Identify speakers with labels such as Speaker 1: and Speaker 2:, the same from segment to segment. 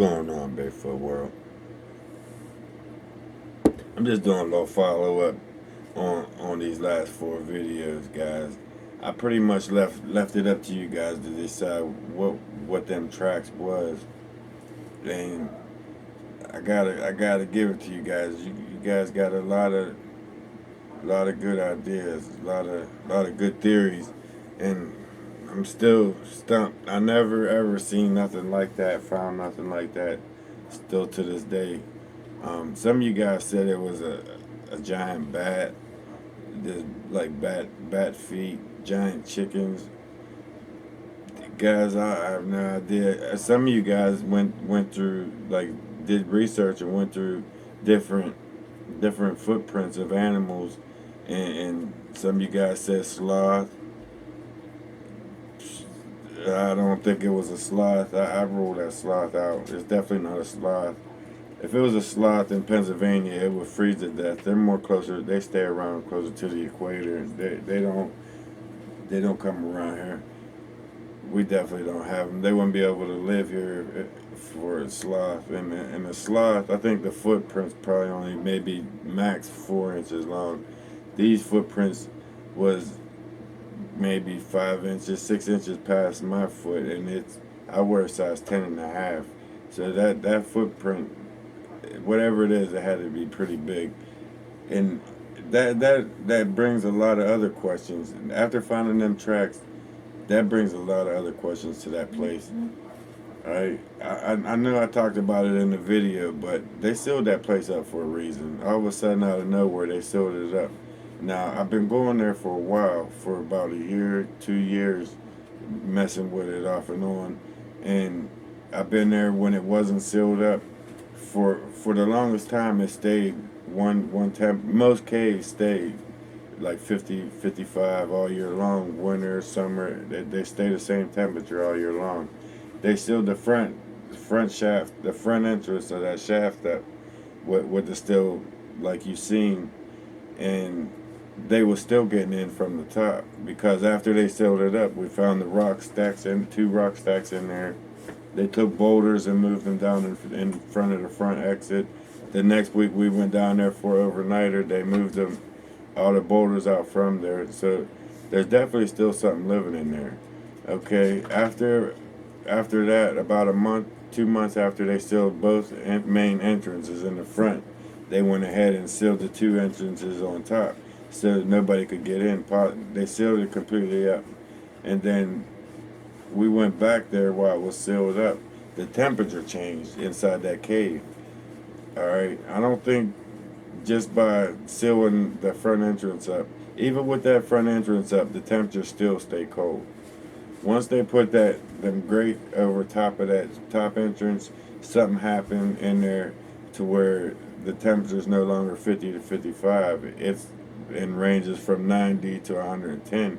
Speaker 1: Going on, Bigfoot World? I'm just doing a little follow up on these last four videos, guys. I pretty much left it up to you guys to decide what them tracks was, and I gotta give it to you guys. You guys got a lot of good ideas, a lot of good theories, and I'm still stumped. I never ever seen nothing like that, found nothing like that, still to this day. Some of you guys said it was a giant bat, just like bat feet, giant chickens. Guys, I have no idea. Some of you guys went through, like, did research and went through different different footprints of animals, and some of you guys said sloth. I don't think it was a sloth. I ruled that sloth out. It's definitely not a sloth. If it was a sloth in Pennsylvania, it would freeze to death. They're more closer. They stay around closer to the equator. They don't come around here. We definitely don't have them. They wouldn't be able to live here for a sloth. And a sloth, I think the footprints probably only maybe max 4 inches long. These footprints was maybe 5 inches, 6 inches past my foot, and I wear a size 10 and a half. So that footprint, whatever it is, it had to be pretty big. And that brings a lot of other questions. And after finding them tracks, that brings a lot of other questions to that place. Right? I know I talked about it in the video, but they sealed that place up for a reason. All of a sudden, out of nowhere, they sealed it up. Now, I've been going there for a while, for about a year, 2 years, messing with it off and on. And I've been there when it wasn't sealed up. For the longest time, it stayed one temp. Most caves stayed like 50, 55 all year long. Winter, summer, they stay the same temperature all year long. They sealed the front shaft, the front entrance of that shaft up with the steel like you seen, and they were still getting in from the top because after they sealed it up, we found the rock stacks and two rock stacks in there. They took boulders and moved them down in front of the front exit. The next week we went down there for overnighter. They moved them all the boulders out from there. So there's definitely still something living in there. Okay, after that, about a month, 2 months after they sealed both main entrances in the front, they went ahead and sealed the two entrances on top so that nobody could get in. They sealed it completely up. And then we went back there while it was sealed up. The temperature changed inside that cave. All right, I don't think just by sealing the front entrance up, even with that front entrance up, the temperature still stayed cold. Once they put them grate over top of that top entrance, something happened in there to where the temperature is no longer 50 to 55. It's in ranges from 90 to 110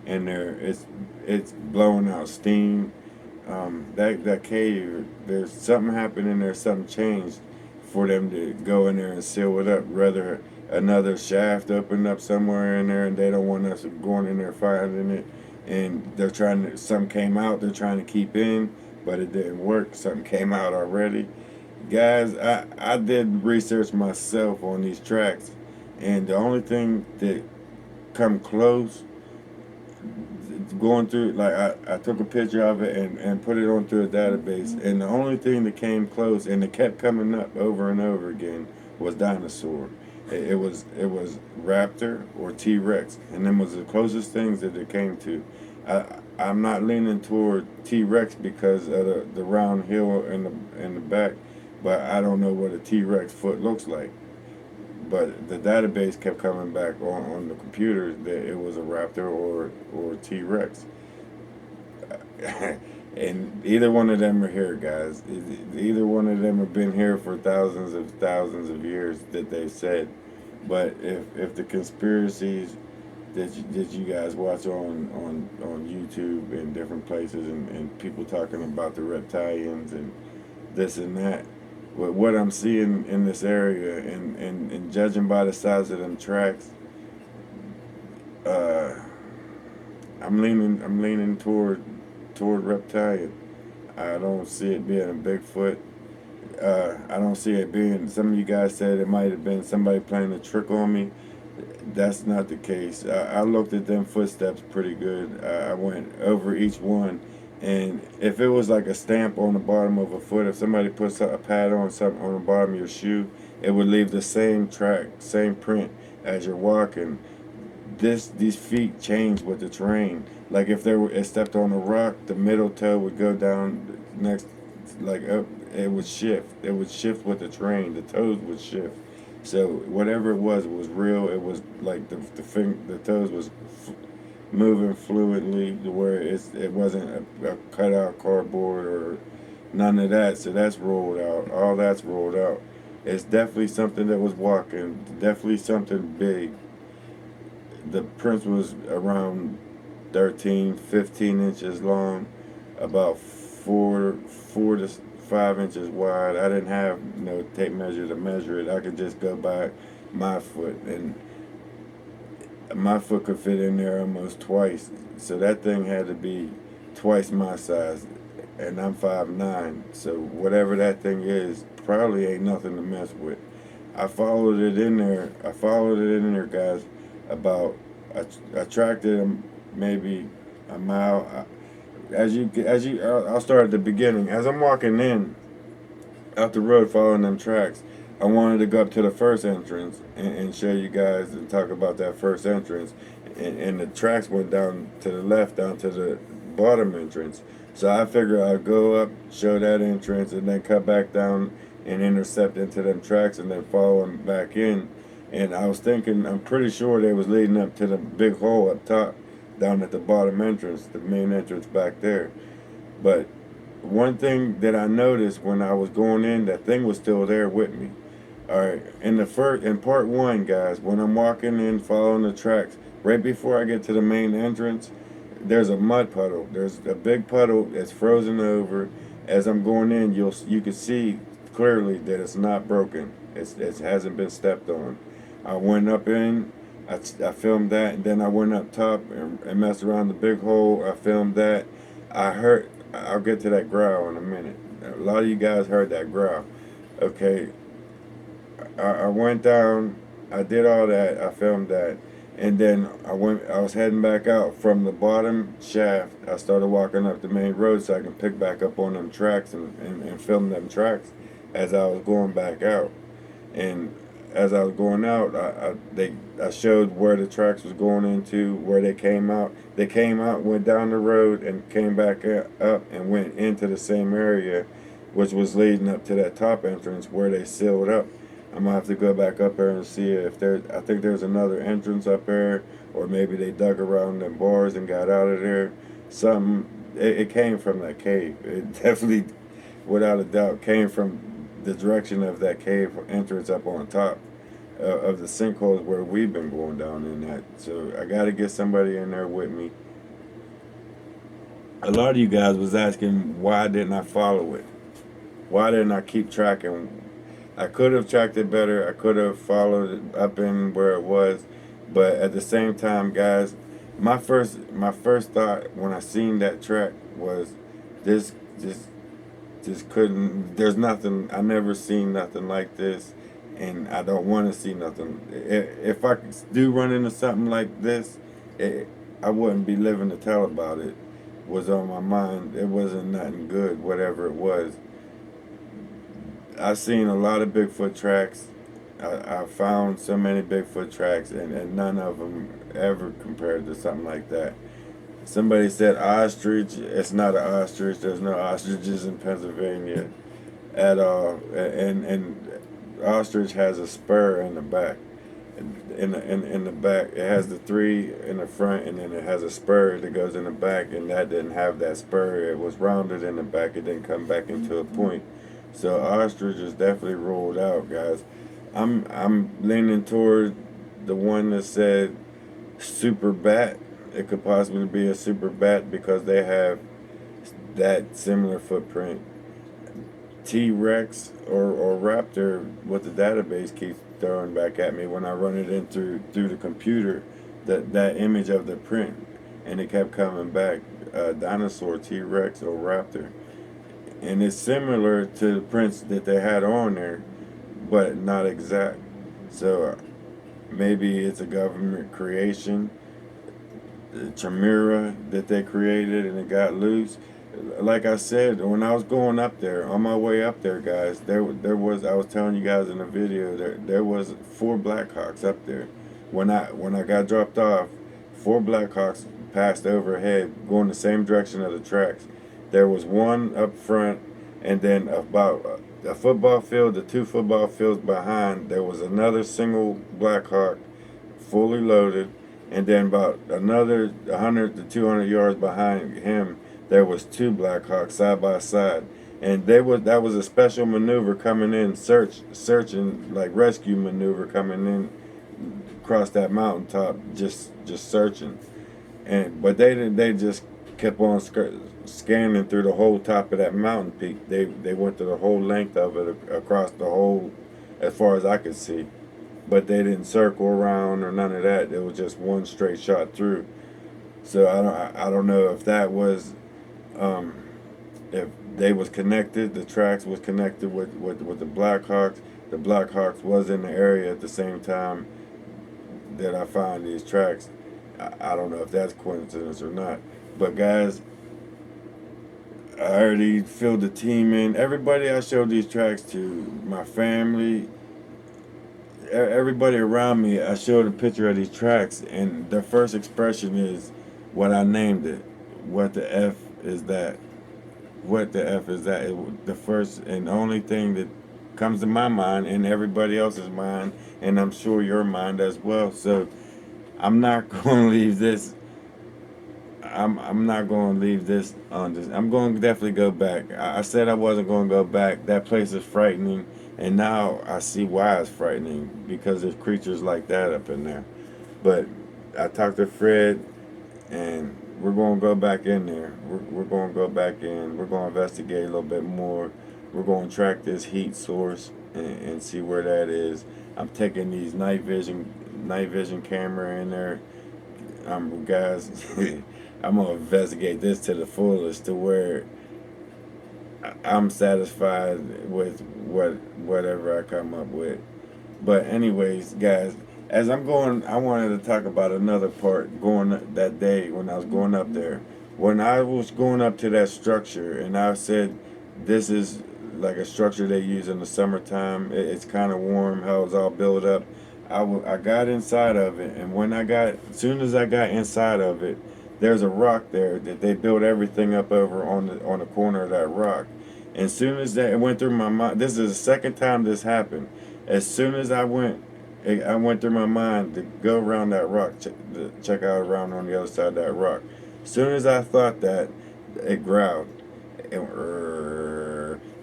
Speaker 1: in there. It's blowing out steam. That cave, there's something happened in there. Something changed for them to go in there and seal it up. Rather another shaft opened up somewhere in there, and they don't want us going in there finding it. And they're trying to. Some came out. They're trying to keep in, but it didn't work. Something came out already. Guys, I did research myself on these tracks, and the only thing that come close going through, like, I took a picture of it and put it onto a database, and the only thing that came close and it kept coming up over and over again was dinosaur. It was raptor or T-Rex, and them was the closest things that it came to. I'm not leaning toward T-Rex because of the round hill in the back, but I don't know what a T-Rex foot looks like. But the database kept coming back on the computer that it was a raptor or T-Rex. And either one of them are here, guys. Either one of them have been here for thousands of years that they've said. But if the conspiracies that you guys watch on YouTube and different places, and people talking about the reptilians and this and that, with what I'm seeing in this area, and judging by the size of them tracks, uh, I'm leaning toward reptilian. I don't see it being a Bigfoot. I don't see it being. Some of you guys said it might have been somebody playing a trick on me. That's not the case. I looked at them footsteps pretty good. I went over each one, and if it was like a stamp on the bottom of a foot, if somebody puts a pad on something on the bottom of your shoe, it would leave the same track, same print as you're walking. These feet change with the terrain. Like if it stepped on a rock, the middle toe would go down next, like up. It would shift. It would shift with the terrain. The toes would shift. So whatever it was real. It was like the toes was moving fluidly to where it wasn't a cutout cardboard or none of that. So that's rolled out. All that's rolled out. It's definitely something that was walking. Definitely something big. The print was around 13, 15 inches long, about 4 to 5 inches wide. I didn't have no tape measure to measure it. I could just go by my foot, and my foot could fit in there almost twice. So that thing had to be twice my size, and I'm 5'9". So whatever that thing is, probably ain't nothing to mess with. I followed it in there. I followed it in there, guys. About I tracked it maybe a mile. I'll start at the beginning. As I'm walking in out the road, following them tracks, I wanted to go up to the first entrance and show you guys and talk about that first entrance. And the tracks went down to the left, down to the bottom entrance. So I figured I'd go up, show that entrance, and then cut back down and intercept into them tracks and then follow them back in. And I was thinking, I'm pretty sure they was leading up to the big hole up top, down at the bottom entrance, the main entrance back there. But one thing that I noticed when I was going in, that thing was still there with me. All right, in part one, guys, when I'm walking in, following the tracks, right before I get to the main entrance, there's a mud puddle. There's a big puddle that's frozen over. As I'm going in, you can see clearly that it's not broken. It hasn't been stepped on. I went up in, I filmed that, and then I went up top and messed around the big hole. I filmed that. I'll get to that growl in a minute. A lot of you guys heard that growl. Okay, I went down, I did all that, I filmed that, and then I was heading back out from the bottom shaft. I started walking up the main road so I can pick back up on them tracks and film them tracks as I was going back out. And as I was going out, I showed where the tracks was going into, where they came out. They came out, went down the road, and came back up and went into the same area, which was leading up to that top entrance where they sealed up. I'm gonna have to go back up there and see if there. I think there's another entrance up there, or maybe they dug around them bars and got out of there. Something. It came from that cave. It definitely, without a doubt, came from the direction of that cave entrance up on top of the sinkholes where we've been going down in that. So I got to get somebody in there with me. A lot of you guys was asking why didn't I follow it? Why didn't I keep tracking? I could have tracked it better. I could have followed it up in where it was, but at the same time, guys, my first thought when I seen that track was this just couldn't. There's nothing. I never seen nothing like this, and I don't want to see nothing. If I do run into something like this, I wouldn't be living to tell about it. Was on my mind. It wasn't nothing good. Whatever it was, I've seen a lot of Bigfoot tracks. I found so many Bigfoot tracks, and none of them ever compared to something like that. Somebody said ostrich. It's not an ostrich. There's no ostriches in Pennsylvania at all. And ostrich has a spur in the back. In the back, it has the three in the front, and then it has a spur that goes in the back. And that didn't have that spur. It was rounded in the back. It didn't come back into a point. So ostrich is definitely ruled out, guys. I'm leaning toward the one that said super bat. It could possibly be a super bat because they have that similar footprint. T-Rex or Raptor, what the database keeps throwing back at me when I run it in through the computer, that image of the print, and it kept coming back. Dinosaur, T-Rex, or Raptor. and it's similar to the prints that they had on there, but not exact. So maybe it's a government creation, the chimera that they created, and it got loose. Like I said, when I was going up there, on my way up there, guys, there was, I was telling you guys in the video, there was 4 Blackhawks up there. When I got dropped off, 4 Blackhawks passed overhead, going the same direction of the tracks. There was one up front, and then about a football field, the 2 football fields behind, there was another single Blackhawk, fully loaded, and then about another 100 to 200 yards behind him, there was 2 Blackhawks side by side, and that was a special maneuver coming in, searching, like rescue maneuver coming in across that mountaintop, just searching. And but they just kept on scanning through the whole top of that mountain peak. They went through the whole length of it, across the whole, as far as I could see. But they didn't circle around or none of that. It was just one straight shot through. So I don't know if that was, um, if they was connected. The tracks was connected with the Blackhawks. The Blackhawks was in the area at the same time that I found these tracks. I don't know if that's coincidence or not. But guys, I already filled the team in. Everybody I showed these tracks to, my family, everybody around me, I showed a picture of these tracks, and their first expression is what I named it. What the F is that? What the F is that? The first and only thing that comes to my mind and everybody else's mind, and I'm sure your mind as well. So I'm not going to leave this. I'm not going to leave this on this. I'm going to definitely go back. I said I wasn't going to go back. That place is frightening, and now I see why it's frightening, because there's creatures like that up in there. But I talked to Fred, and we're going to go back in there. We're going to go back in. We're going to investigate a little bit more. We're going to track this heat source and see where that is. I'm taking these night vision camera in there. Guys, I'm gonna investigate this to the fullest, to where I'm satisfied with whatever I come up with. But anyways, guys, as I'm going, I wanted to talk about another part going that day when I was going up there. When I was going up to that structure, and I said, this is like a structure they use in the summertime. It's kind of warm, how it's all built up. I got inside of it, and as soon as I got inside of it, there's a rock there that they built everything up over on the corner of that rock. And as soon as that, it went through my mind, this is the second time this happened. As soon as I went through my mind to go around that rock, check out around on the other side of that rock. As soon as I thought that, it growled.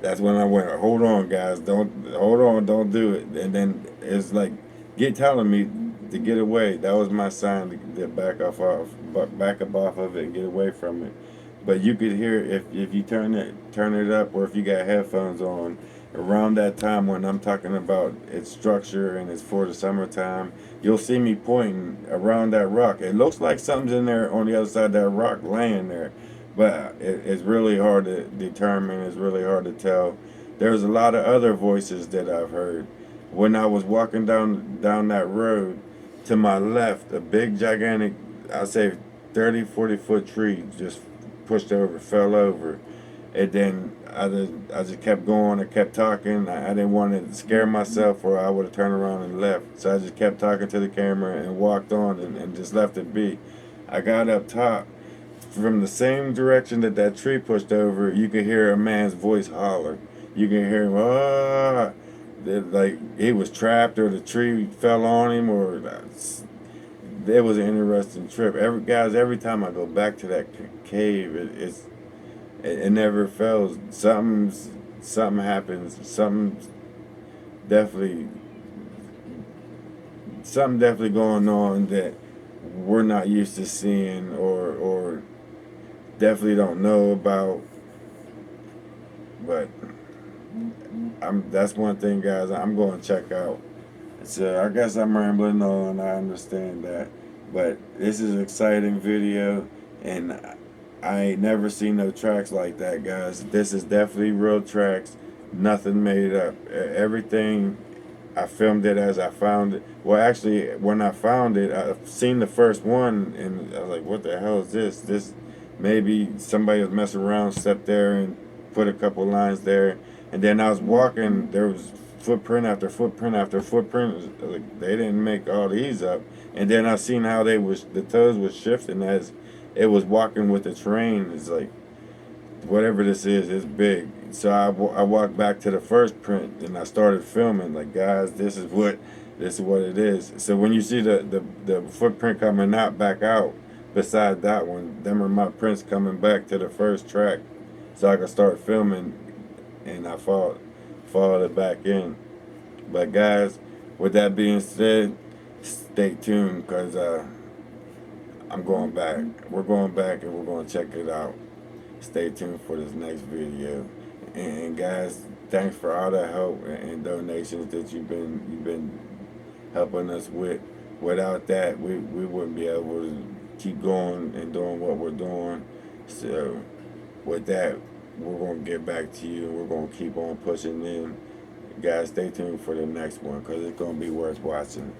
Speaker 1: That's when I went, hold on, guys, hold on, don't do it. And then it's like, telling me to get away. That was my sign to back up off of it and get away from it. But you could hear, if you turn it up, or if you got headphones on, around that time when I'm talking about its structure and it's for the summertime, you'll see me pointing around that rock. It looks like something's in there on the other side of that rock laying there, but it's really hard to determine. It's really hard to tell. There's a lot of other voices that I've heard. When I was walking down that road, to my left, a big, gigantic, I'd say 30, 40 foot tree just pushed over, fell over. And then I just kept going. I kept talking. I didn't want to scare myself, or I would have turned around and left. So I just kept talking to the camera and walked on, and just left it be. I got up top. From the same direction that tree pushed over, you could hear a man's voice holler. You can hear him, ah, like he was trapped, or the tree fell on him, or it was an interesting trip. Every time I go back to that cave, it never fails. Something happens. Definitely, something definitely going on that we're not used to seeing, or definitely don't know about. But that's one thing, guys, I'm going to check out. So I guess I'm rambling on. I understand that, but this is an exciting video, and I ain't never seen no tracks like that, guys. This is definitely real tracks. Nothing made up. Everything, I filmed it as I found it. Well, actually, when I found it, I seen the first one, and I was like, "What the hell is this? This maybe somebody was messing around, stepped there, and put a couple lines there." And then I was walking. There was footprint after footprint after footprint. Like, they didn't make all these up. And then I seen how the toes was shifting as it was walking with the terrain. It's like, whatever this is, it's big. So I walked back to the first print and I started filming. Like, guys, this is what it is. So when you see the footprint coming out back out beside that one, them are my prints coming back to the first track, so I could start filming. And I followed it back in. But guys, with that being said, stay tuned, because I'm going back. We're going back and we're going to check it out. Stay tuned for this next video. And guys, thanks for all the help and donations that you've been helping us with. Without that, we wouldn't be able to keep going and doing what we're doing. So with that, we're gonna get back to you. We're gonna keep on pushing in. Guys, stay tuned for the next one, because it's gonna be worth watching.